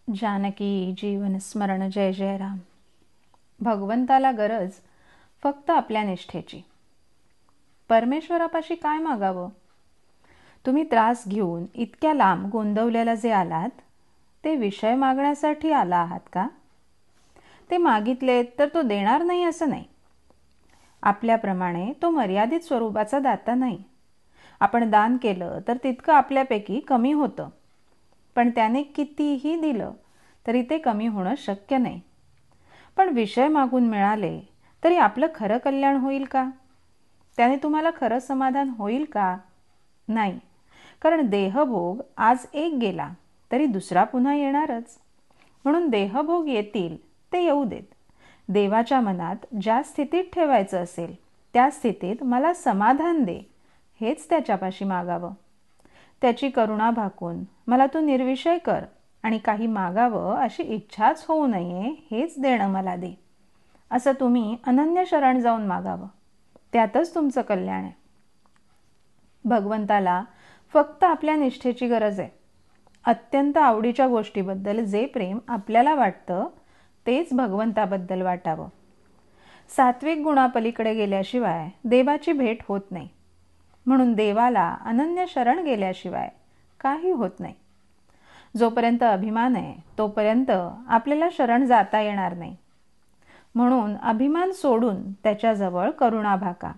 जानकी जीवन स्मरण जय जय राम. भगवंताला गरज फक्त आपल्या निष्ठेची. परमेश्वरापाशी काय मागावं? तुम्ही त्रास घेऊन इतक्या लांब गोंदवलेला जे आलात ते विषय मागण्यासाठी आला आहात का? ते मागितले तर तो देणार नाही असं नाही. आपल्याप्रमाणे तो मर्यादित स्वरूपाचा दाता नाही. आपण दान केलं तर तितकं आपल्यापैकी कमी होतं, पण त्याने कितीही दिलं तरी ते कमी होणं शक्य नाही. पण विषय मागून मिळाले तरी आपलं खरं कल्याण होईल का? त्याने तुम्हाला खरं समाधान होईल का? नाही, कारण देहभोग आज एक गेला तरी दुसरा पुन्हा येणारच. म्हणून देहभोग येतील ते येऊ देत. देवाच्या मनात ज्या स्थितीत ठेवायचं असेल त्या स्थितीत मला समाधान दे हेच त्याच्यापाशी मागावं. त्याची करुणा भाकून मला तू निर्विषय कर आणि काही मागावं अशी इच्छाच होऊ नये हेच देणं मला दे असं तुम्ही अनन्य शरण जाऊन मागावं. त्यातच तुमचं कल्याण आहे. भगवंताला फक्त आपल्या निष्ठेची गरज आहे. अत्यंत आवडीच्या गोष्टीबद्दल जे प्रेम आपल्याला वाटतं तेच भगवंताबद्दल वाटावं. सात्विक गुणापलीकडे गेल्याशिवाय देवाची भेट होत नाही. म्हणून देवाला अनन्य शरण गेल्याशिवाय काही होत नाही. जोपर्यंत अभिमान आहे तोपर्यंत आपल्याला शरण जाता येणार नाही. म्हणून अभिमान सोडून त्याच्याजवळ करुणा भाका,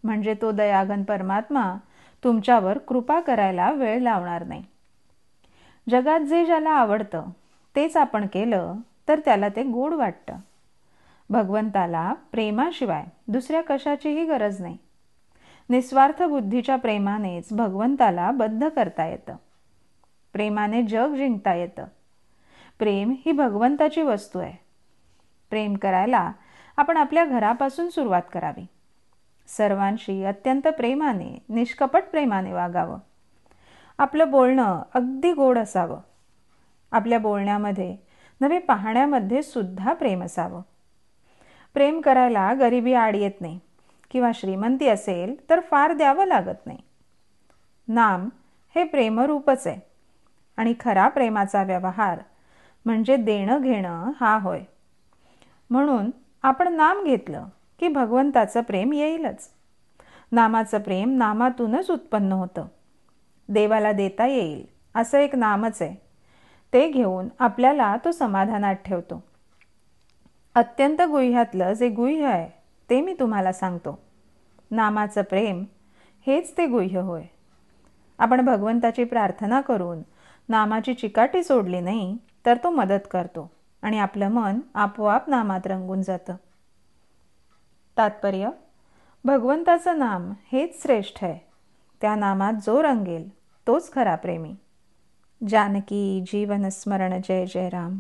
म्हणजे तो दयाघन परमात्मा तुमच्यावर कृपा करायला वेळ लावणार नाही. जगात जे ज्याला आवडतं तेच आपण केलं तर त्याला ते गोड वाटतं. भगवंताला प्रेमाशिवाय दुसऱ्या कशाचीही गरज नाही. निस्वार्थ बुद्धीच्या प्रेमानेच भगवंताला बद्ध करता येतं. प्रेमाने जग जिंकता येतं. प्रेम ही भगवंताची वस्तू आहे. प्रेम करायला आपण आपल्या घरापासून सुरुवात करावी. सर्वांशी अत्यंत प्रेमाने, निष्कपट प्रेमाने वागावं. आपलं बोलणं अगदी गोड असावं. आपल्या बोलण्यामध्ये नव्हे पाहण्यामध्ये सुद्धा प्रेम असावं. प्रेम करायला गरिबी आड येत नाही किंवा श्रीमंती असेल तर फार द्यावं लागत नाही. नाम हे प्रेमरूपच आहे आणि खरा प्रेमाचा व्यवहार म्हणजे देणं घेणं हा होय. म्हणून आपण नाम घेतलं की भगवंताचं प्रेम येईलच. नामाचं प्रेम नामातूनच उत्पन्न होतं. देवाला देता येईल असं एक नामच आहे. ते घेऊन आपल्याला तो समाधानात ठेवतो. अत्यंत गुह्यातलं जे गुह्य आहे ते मी तुम्हाला सांगतो. नामाचं प्रेम हेच ते गुह्य होय. आपण भगवंताची प्रार्थना करून नामाची चिकाटी सोडली नाही तर तो मदत करतो आणि आपलं मन आपोआप नामात रंगून जातं. तात्पर्य: भगवंताचं नाम हेच श्रेष्ठ आहे. त्या नामात जो रंगेल तोच खरा प्रेमी. जानकी जीवन स्मरण जय जय राम.